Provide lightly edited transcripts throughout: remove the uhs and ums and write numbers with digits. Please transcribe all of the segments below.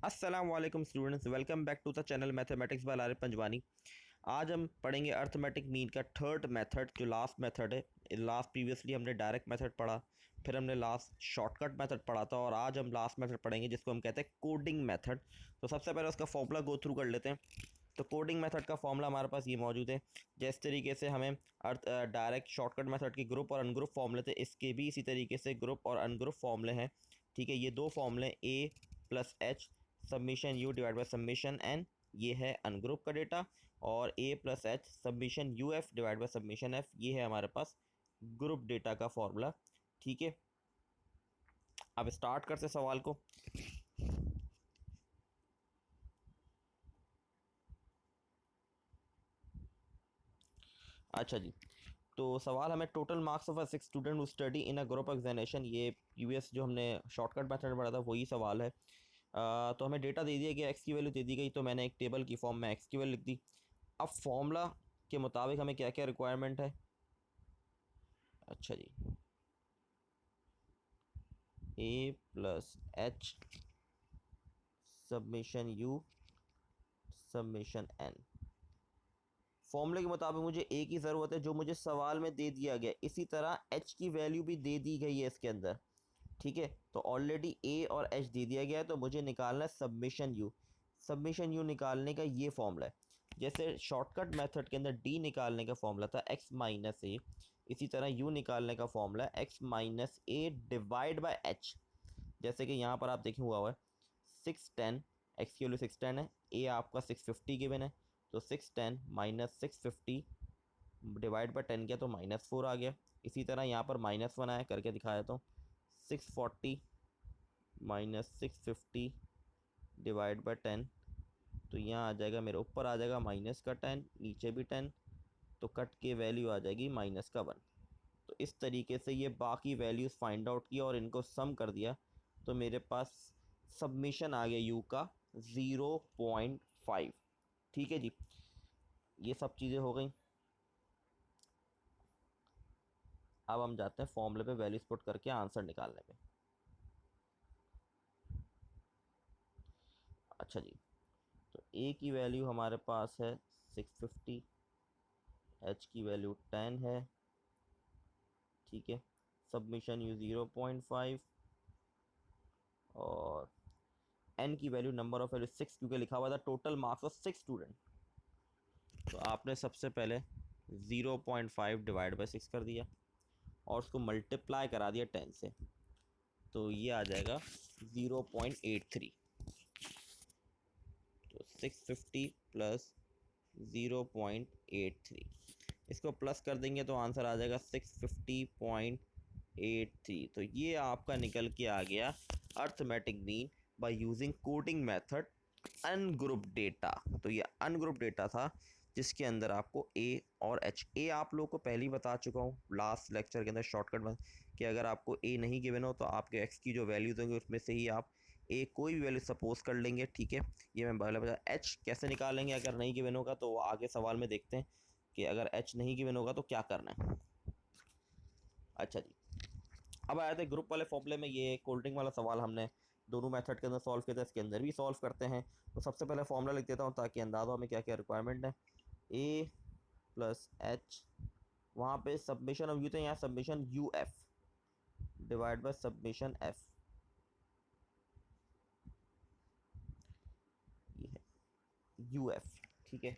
अस्सलाम वालेकुम students, welcome back to the channel mathematics by Arif Panjwani. आज हम पढ़ेंगे अर्थमेटिक मीन का थर्ड मेथड, जो लास्ट मेथड है। लास्ट प्रीवियसली हमने डायरेक्ट मेथड पढ़ा, फिर हमने लास्ट शॉर्टकट मेथड पढ़ा था, और आज हम लास्ट मेथड पढ़ेंगे जिसको हम कहते हैं कोडिंग मेथड। तो सबसे पहले उसका फॉर्मूला गो थ्रू कर लेते हैं। तो कोडिंग मेथड का फॉर्मूला हमारे पास ये मौजूद है। जिस तरीके से हमें डायरेक्ट शॉर्टकट मेथड के ग्रुप और अनग्रुप फॉर्मूले थे, इसके भी इसी तरीके से ग्रुप और अनग्रुप फॉर्मूले हैं। ठीक है, ये दो फॉर्मूले A plus H submission U divide by submission N, ये है अनग्रुप का डेटा, और A plus H submission U F divide by submission F, ये है हमारे पास ग्रुप डेटा का फॉर्मूला। ठीक है, अब स्टार्ट करते सवाल को। अच्छा जी, तो सवाल हमें total marks of a 6 student who study in a group examination, ये यूएस जो हमने शॉर्टकट मेथड में पढ़ा था वही सवाल है। तो हमें डेटा दे दिया गया, एक्स की वैल्यू दे दी गई, तो मैंने एक टेबल की फॉर्म में एक्स की वैल्यू लिख दी। अब फॉर्मूला के मुताबिक हमें क्या क्या रिक्वायरमेंट है। अच्छा जी, A plus H submission U submission N. फॉर्मूले के मुताबिक मुझे ए की ज़रूरत है, जो मुझे सवाल में दे दिया गया। इसी तरह एच की वैल्यू भी दे दी गई है इसके अंदर। ठीक है, तो ऑलरेडी ए और एच दे दिया गया है, तो मुझे निकालना है सबमिशन यू। सबमिशन यू निकालने का ये फॉर्मूला है। जैसे शॉर्टकट मेथड के अंदर डी निकालने का फॉर्मूला था एक्स माइनस ए, इसी तरह यू निकालने का फॉर्मूला है x minus A divide by H. जैसे कि यहाँ पर आप देखें हुआ है 610, एक्स की वैल्यू 610 है, ए आपका 650 गिवन है, तो 610 माइनस 650 डिवाइड बाई 10 किया तो -4 आ गया। इसी तरह यहाँ पर -1 आया, करके दिखाया तो 640 माइनस 650 डिवाइड बाई 10, तो यहाँ आ जाएगा मेरे ऊपर आ जाएगा माइनस का 10, नीचे भी 10, तो कट के वैल्यू आ जाएगी माइनस का 1। तो इस तरीके से ये बाकी वैल्यूज़ फाइंड आउट किया और इनको सम कर दिया, तो मेरे पास सबमिशन आ गया यू का 0.5। ठीक है जी, ये सब चीज़ें हो गई। अब हम जाते हैं फॉर्मूले पे वैल्यूज पुट करके आंसर निकालने पे। अच्छा जी, तो ए की वैल्यू हमारे पास है 650, एच की वैल्यू 10 है। ठीक है, सबमिशन यू 0.5, और एन की वैल्यू नंबर ऑफ वैल्यू 6, क्योंकि लिखा हुआ था टोटल मार्क्स ऑफ 6 स्टूडेंट। तो आपने सबसे पहले 0.5 डिवाइड बाई 6 कर दिया और उसको मल्टीप्लाई करा दिया 10 से, तो ये आ जाएगा 0.83। तो 650 प्लस 0.83, इसको प्लस कर देंगे तो आंसर आ जाएगा 650.83। तो ये आपका निकल के आ गया arithmetic mean by using coding method ungroup data. तो ये अनग्रुप डेटा था जिसके अंदर आपको ए और एच, ए आप लोगों को पहले ही बता चुका हूँ लास्ट लेक्चर के अंदर शॉर्टकट में, कि अगर आपको ए नहीं गिवन हो तो आपके एक्स की जो वैल्यूज़ होंगी उसमें से ही आप ए कोई भी वैल्यू सपोज कर लेंगे। ठीक है, ये मैं पहले बता। एच कैसे निकालेंगे अगर नहीं गिवन होगा, तो आगे सवाल में देखते हैं कि अगर एच नहीं गिवन होगा तो क्या करना है। अच्छा जी, अब आया था ग्रुप वाले फॉर्मूले में। ये कोल्ड ड्रिंक वाला सवाल हमने दोनों मेथड के अंदर सॉल्व किया था, इसके अंदर भी सॉल्व करते हैं। तो सबसे पहले फॉर्मूला लिख देता हूँ ताकि अंदाज़ा हमें क्या क्या रिक्वायरमेंट है। ए प्लस एच, वहाँ पे सबमिशन ऑफ यू थे, यहाँ submission U F divide by submission F, ये है यू एफ। ठीक है,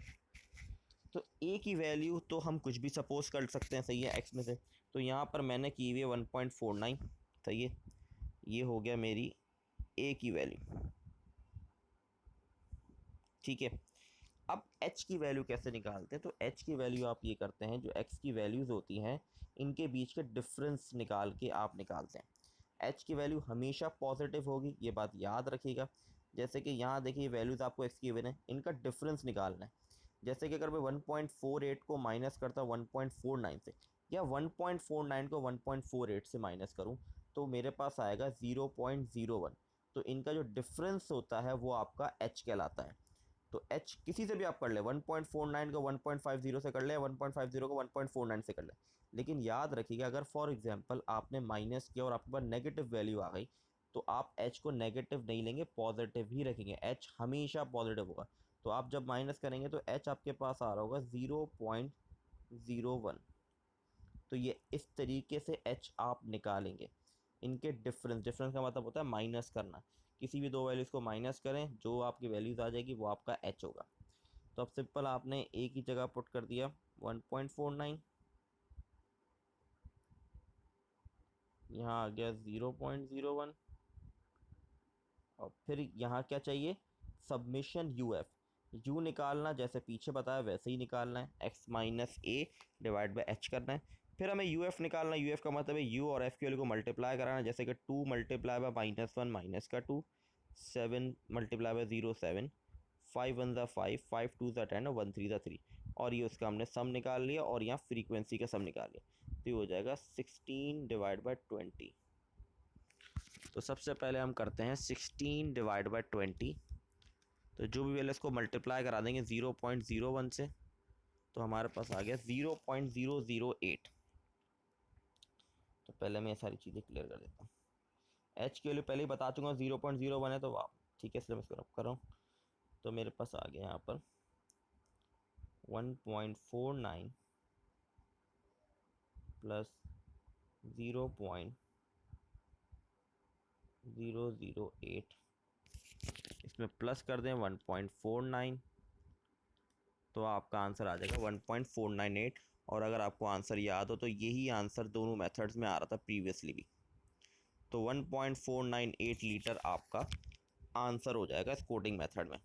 तो ए की वैल्यू तो हम कुछ भी सपोज कर सकते हैं, सही है, एक्स में से। तो यहाँ पर मैंने की हुई है 1.49, सही है, ये हो गया मेरी ए की वैल्यू। ठीक है, अब एच की वैल्यू कैसे निकालते हैं। तो एच की वैल्यू आप ये करते हैं, जो एक्स की वैल्यूज़ होती हैं इनके बीच के डिफरेंस निकाल के आप निकालते हैं। एच की वैल्यू हमेशा पॉजिटिव होगी, ये बात याद रखिएगा। जैसे कि यहाँ देखिए वैल्यूज़ आपको एक्स की गिवन है, इनका डिफरेंस निकालना है। जैसे कि अगर मैं 1.48 को माइनस करता हूँ 1.49 से, या 1.49 को 1.48 से माइनस करूँ, तो मेरे पास आएगा 0.01। तो इनका जो डिफरेंस होता है वो आपका एच कहलाता है। तो एच किसी से भी आप कर ले, 1.49 को 1.50 से कर ले, 1.50 को 1.49 से कर ले। लेकिन याद रखिएगा, अगर फॉर एग्जांपल आपने माइनस किया और आपके पास नेगेटिव वैल्यू आ गई, तो आप एच को नेगेटिव नहीं लेंगे, पॉजिटिव ही रखेंगे, एच हमेशा पॉजिटिव होगा। तो आप जब माइनस करेंगे तो एच आपके पास आ रहा होगा 0.01। तो ये इस तरीके से एच आप निकालेंगे। इनके डिफरेंस का मतलब होता है माइनस करना। किसी भी दो वैल्यूज़ को माइनस करें, जो आपकी वैल्यूज़ आ जाएगी वो आपका एच होगा। तो अब सिंपल आपने ए की जगह पुट कर दिया 1.49, यहाँ आ गया 0.01, और फिर यहाँ क्या चाहिए, सबमिशन यू एफ। यू निकालना जैसे पीछे बताया वैसे ही निकालना है, x minus A divide by H करना है। फिर हमें यू एफ निकालना है, यू एफ का मतलब है यू और एफ की वैल्यू को मल्टीप्लाई कराना है, जैसे कि 2 मल्टीप्लाई बाई -1 माइनस का 2, 7 मल्टीप्लाई बाई 0 7, 5 1 ज़ा 5, 5 2 ज़ा 10 और 1 3 ज़ा 3, और ये उसका हमने सम निकाल लिया और यहाँ फ्रीक्वेंसी का सम निकाल लिया। तो ये हो जाएगा 16 डिवाइड बाई 20। तो सबसे पहले हम करते हैं 16 डिवाइड बाई 20। तो जो भी वैल्यू इसको मल्टीप्लाई करा देंगे 0.01 से, तो हमारे पास आ गया 0.008। तो पहले मैं ये सारी चीज़ें क्लियर कर देता हूँ। एच की वैल्यू पहले ही बता चुका हूँ 0.01 है, तो आप ठीक है, इसलिए मैं इसको रब कर रहा हूँ। तो मेरे पास आ गया यहाँ पर 1.49 प्लस 0.008, इसमें प्लस कर दें 1.49, तो आपका आंसर आ जाएगा 1.498। और अगर आपको आंसर याद हो तो यही आंसर दोनों मेथड्स में आ रहा था प्रीवियसली भी। तो 1.498 लीटर आपका आंसर हो जाएगा इस कोडिंग मेथड में।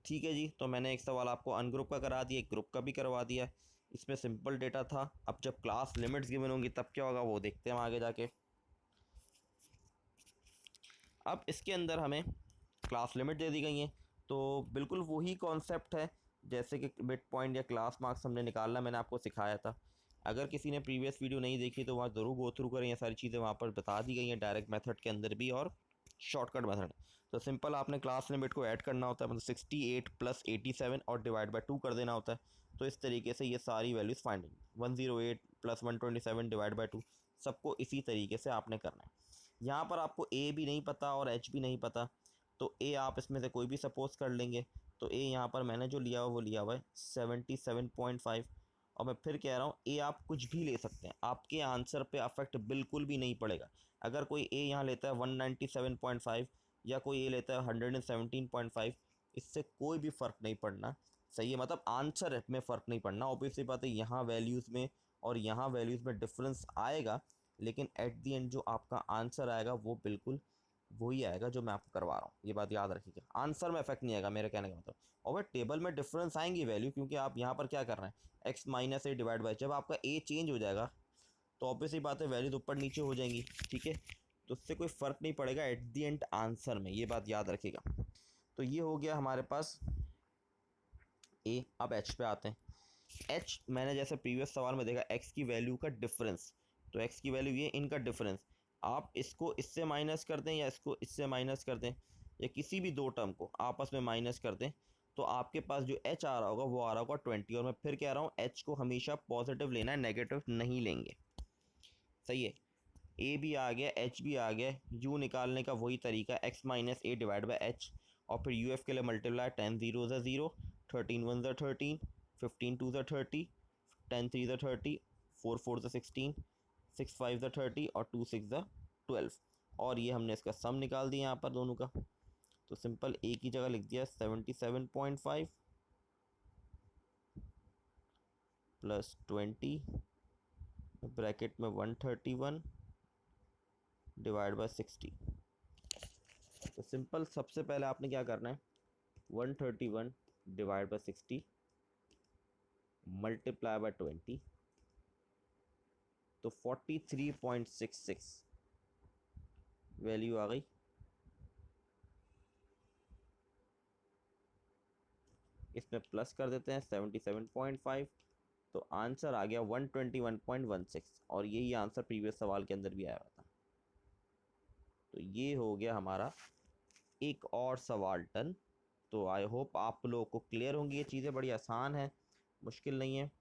ठीक है जी, तो मैंने एक सवाल आपको अनग्रुप का करा दिया, एक ग्रुप का भी करवा दिया। इसमें सिंपल डेटा था। अब जब क्लास लिमिट्स गिवन होंगी तब क्या होगा वो देखते हैं हम आगे जाके। अब इसके अंदर हमें क्लास लिमिट दे दी गई है, तो बिल्कुल वही कॉन्सेप्ट है जैसे कि बिट पॉइंट या क्लास मार्क्स हमने निकालना मैंने आपको सिखाया था। अगर किसी ने प्रीवियस वीडियो नहीं देखी तो वहाँ ज़रूर गो थ्रू करें, ये सारी चीज़ें वहाँ पर बता दी गई हैं, डायरेक्ट मेथड के अंदर भी और शॉर्टकट मेथड। तो सिंपल आपने क्लास लिमिट को ऐड करना होता है, मतलब 68 प्लस 87 और डिवाइड बाई 2 कर देना होता है। तो इस तरीके से ये सारी वैल्यूज़ फाइंड होंगी। 108 प्लस 127 डिवाइड बाई 2, सबको इसी तरीके से आपने करना है। यहाँ पर आपको ए भी नहीं पता और एच भी नहीं पता, तो ए आप इसमें से कोई भी सपोज कर लेंगे। तो ए यहाँ पर मैंने जो लिया हुआ वो लिया हुआ है 77.5। और मैं फिर कह रहा हूँ ए आप कुछ भी ले सकते हैं, आपके आंसर पे अफेक्ट बिल्कुल भी नहीं पड़ेगा। अगर कोई ए यहाँ लेता है 197.5 या कोई ए लेता है 117.5, इससे कोई भी फ़र्क नहीं पड़ना। सही है, मतलब आंसर में फ़र्क नहीं पड़ना। ऑब्वियसली बात है यहाँ वैल्यूज़ में और यहाँ वैल्यूज़ में डिफरेंस आएगा, लेकिन एट दी एंड जो आपका आंसर आएगा वो बिल्कुल वही आएगा जो मैं आपको करवा रहा हूँ। ये बात याद रखिएगा, आंसर में इफेक्ट नहीं आएगा मेरे कहने का मतलब। और वह टेबल में डिफरेंस आएंगी वैल्यू, क्योंकि आप यहाँ पर क्या कर रहे हैं x minus A divide by, जब आपका ए चेंज हो जाएगा तो ऑब्वियसली बात है वैल्यूज ऊपर नीचे हो जाएंगी। ठीक है, तो उससे कोई फ़र्क नहीं पड़ेगा एट दी एंड आंसर में, ये बात याद रखिएगा। तो ये हो गया हमारे पास ए। अब एच पे आते हैं। एच मैंने जैसे प्रीवियस सवाल में देखा एक्स की वैल्यू का डिफरेंस, तो एक्स की वैल्यू ये, इनका डिफरेंस आप इसको इससे माइनस कर दें या इसको इससे माइनस कर दें या किसी भी दो टर्म को आपस में माइनस कर दें, तो आपके पास जो एच आ रहा होगा वो आ रहा होगा 20। और मैं फिर कह रहा हूँ एच को हमेशा पॉजिटिव लेना है, नेगेटिव नहीं लेंगे। सही है, ए भी आ गया एच भी आ गया। यू निकालने का वही तरीका, x minus A divide by H, और फिर यू एफ के लिए मल्टीप्लाई 10 0 ज़ा 0, 13 1 ज़ा 13, 15 2 ज़ा 30, 10 3 ज़ा 30, 4 4 ज़ा 16, 6 5 ज़ा 30 और 2 6 ज़ा 12। और ये हमने इसका सम निकाल दिया यहाँ पर दोनों का। तो सिंपल ए की जगह लिख दिया 77.5 प्लस 20 ब्रैकेट में 131 डिवाइड बाई 60। तो सिंपल सबसे पहले आपने क्या करना है 131 डिवाइड बाई 60 मल्टीप्लाई बाई 20, तो 43.66 वैल्यू आ गई। इसमें प्लस कर देते हैं 77.5, तो आंसर आ गया 121.16, और यही आंसर प्रीवियस सवाल के अंदर भी आया था। तो ये हो गया हमारा एक और सवाल डन। तो आई होप आप लोगों को क्लियर होंगी ये चीज़ें, बड़ी आसान है, मुश्किल नहीं है।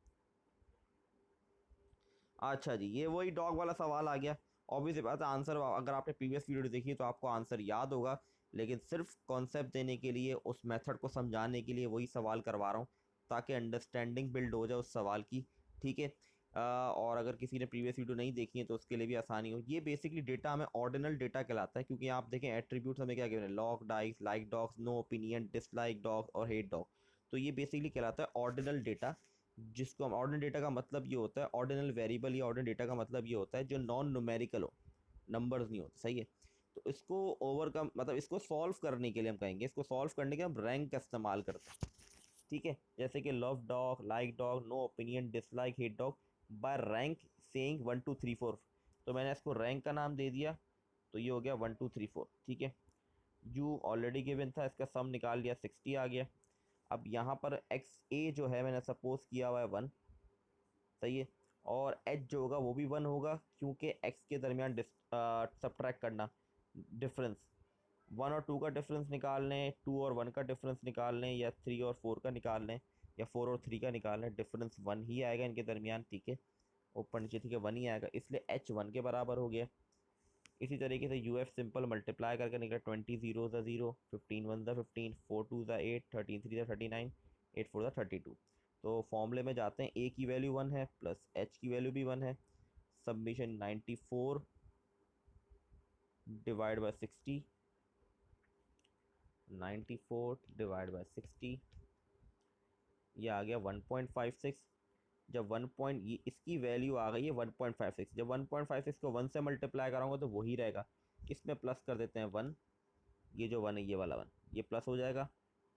अच्छा जी, ये वही डॉग वाला सवाल आ गया, ऑब्वियस बात है आंसर, अगर आपने प्रीवियस वीडियो देखी तो आपको आंसर याद होगा, लेकिन सिर्फ कॉन्सेप्ट देने के लिए, उस मेथड को समझाने के लिए वही सवाल करवा रहा हूँ, ताकि अंडरस्टैंडिंग बिल्ड हो जाए उस सवाल की, ठीक है। और अगर किसी ने प्रीवियस वीडियो नहीं देखी है तो उसके लिए भी आसानी हो। ये बेसिकली डेटा हमें ऑर्डिनल डेटा कहलाता है, क्योंकि आप देखें एट्रीब्यूट्स हमें क्या कहते हैं, log, dice, like dogs, no opinion, dislike dog और हेट डॉग। तो ये बेसिकली कहलाता है ऑर्डिनल डेटा, जिसको हम ऑर्डिनल डेटा का मतलब ये होता है, ऑर्डिनल वेरिएबल या ऑर्डिनल डेटा का मतलब ये होता है जो नॉन न्यूमेरिकल हो, नंबर्स नहीं होते, सही है। तो इसको ओवरकम, मतलब इसको सॉल्व करने के लिए हम कहेंगे, इसको सॉल्व करने के हम रैंक का इस्तेमाल करते हैं, ठीक है। जैसे कि love dog, like dog, no opinion, dislike, hate dog by rank saying 1 2 3 4। तो मैंने इसको रैंक का नाम दे दिया, तो ये हो गया 1 2 3 4, ठीक है। यू ऑलरेडी गिवन था, इसका सम निकाल लिया, 60 आ गया। अब यहाँ पर एक्स ए जो है मैंने सपोज किया हुआ है 1, सही है। और एच जो होगा वो भी 1 होगा, क्योंकि एक्स के दरमियान सब्ट्रैक्ट करना, डिफरेंस 1 और 2 का डिफरेंस निकाल लें, 2 और 1 का डिफरेंस निकाल लें, या 3 और 4 का निकाल लें, या 4 और 3 का निकाल लें, डिफरेंस 1 ही आएगा इनके दरमियान, ठीक है। ऊपर नीचे, ठीक है, 1 ही आएगा, इसलिए एच 1 के बराबर हो गया। इसी तरीके से यू एफ सिंपल मल्टीप्लाई करके निकला, 20 जीरो ज़ा 0, 15 1 ज़ा 15, 4 2 ज़ा 8, 13 3 ज़ा 39, 8 4 ज़ा 32। तो फॉर्मूले में जाते हैं, ए की वैल्यू 1 है प्लस एच की वैल्यू भी 1 है, submission 94 divide by 60, 94 divide by 60, ये आ गया 1.56। जब 1 पॉइंट, ये इसकी वैल्यू आ गई है 1.56, जब 1.56 को 1 से मल्टीप्लाई कराऊंगा तो वही रहेगा। इसमें प्लस कर देते हैं 1, ये जो 1 है ये वाला 1, ये प्लस हो जाएगा,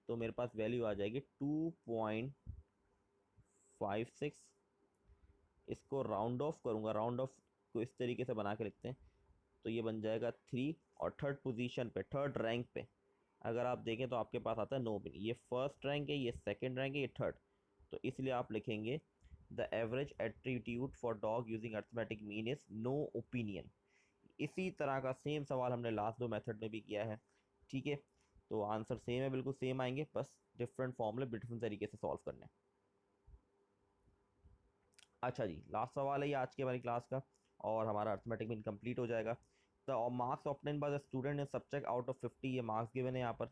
तो मेरे पास वैल्यू आ जाएगी 2.56। इसको राउंड ऑफ करूँगा, राउंड ऑफ को इस तरीके से बना के लिखते हैं, तो ये बन जाएगा 3। और थर्ड पोजीशन पे, थर्ड रैंक पे अगर आप देखें तो आपके पास आता है नो ओपिनियन, ये फर्स्ट रैंक है, ये सेकंड रैंक है, ये थर्ड। तो इसलिए आप लिखेंगे the average attribute for dog using arithmetic mean is no opinion. इसी तरह का सेम सवाल हमने लास्ट 2 मेथड में भी किया है, ठीक है। तो आंसर सेम है, बिल्कुल सेम आएंगे, बस डिफरेंट फॉर्मूले डिफरेंट तरीके से सॉल्व करने। अच्छा जी, लास्ट सवाल है ये आज के हमारी क्लास का, और हमारा अर्थमेटिक मीन कंप्लीट हो जाएगा। तो marks obtain by the student in subject out of 50, ये मार्क्स गिवन है यहाँ पर।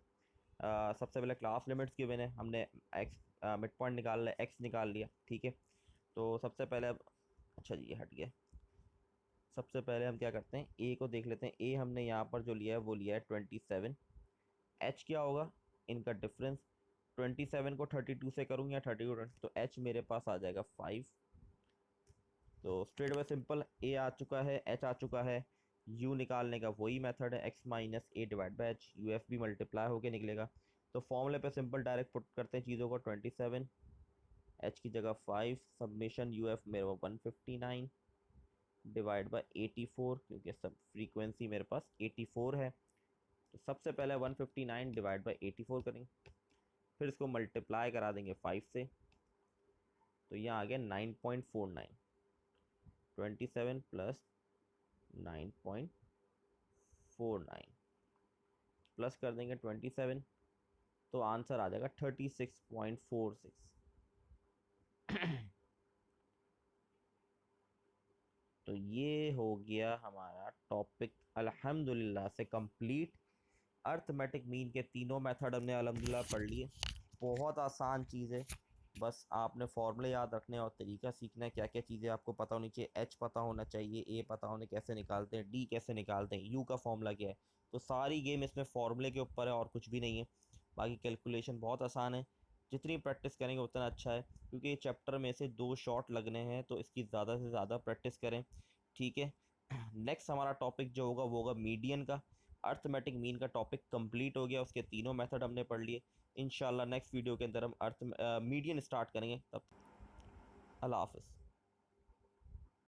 सबसे पहले क्लास लिमिट्स गिवन है, हमने एक्स मिड पॉइंट निकाल लिया, एक्स निकाल लिया, ठीक है। तो सबसे पहले अच्छा जी ये हट गया। सबसे पहले हम क्या करते हैं, ए को देख लेते हैं। ए हमने यहाँ पर जो लिया है वो लिया है 27। एच क्या होगा, इनका डिफरेंस, 27 को 32 से करूँगा या 32, तो एच मेरे पास आ जाएगा 5। तो स्ट्रेट वे सिंपल, ए आ चुका है, एच आ चुका है, यू निकालने का वही मेथड है, x minus A divide by H, U F भी मल्टीप्लाई होकर निकलेगा। तो फॉर्मूले पे सिंपल डायरेक्ट पुट करते हैं चीज़ों को, 27, एच की जगह 5, सबमिशन यू एफ मेरे को 159 डिवाइड बाई 84, क्योंकि सब फ्रीक्वेंसी मेरे पास 84 है। तो सबसे पहले 159 डिवाइड बाई 84 करेंगे, फिर इसको मल्टीप्लाई करा देंगे 5 से, तो यहाँ आ गया 9.49, 27 प्लस 9.49 प्लस कर देंगे 27, तो आंसर आ जाएगा 36.46। तो ये हो गया हमारा टॉपिक अल्हम्दुलिल्लाह से कंप्लीट। अर्थमेटिक मीन के तीनों मेथड हमने अल्हम्दुलिल्लाह पढ़ लिए। बहुत आसान चीज़ है, बस आपने फॉर्मूले याद रखने और तरीका सीखना है, क्या क्या चीज़ें आपको पता होनी चाहिए। एच पता होना चाहिए, ए पता होने कैसे निकालते हैं, डी कैसे निकालते हैं, यू का फॉर्मूला क्या है। तो सारी गेम इसमें फॉर्मूले के ऊपर है और कुछ भी नहीं है। बाकी कैलकुलेशन बहुत आसान है, जितनी प्रैक्टिस करेंगे उतना अच्छा है, क्योंकि ये चैप्टर में से 2 शॉर्ट लगने हैं, तो इसकी ज़्यादा से ज़्यादा प्रैक्टिस करें, ठीक है। नेक्स्ट हमारा टॉपिक जो होगा वो होगा मीडियन का। अर्थमेटिक मीन का टॉपिक कंप्लीट हो गया, उसके तीनों मेथड हमने पढ़ लिए। इंशाल्लाह नेक्स्ट वीडियो के अंदर हम मीडियन स्टार्ट करेंगे। तब अल्लाह हाफ़िज़।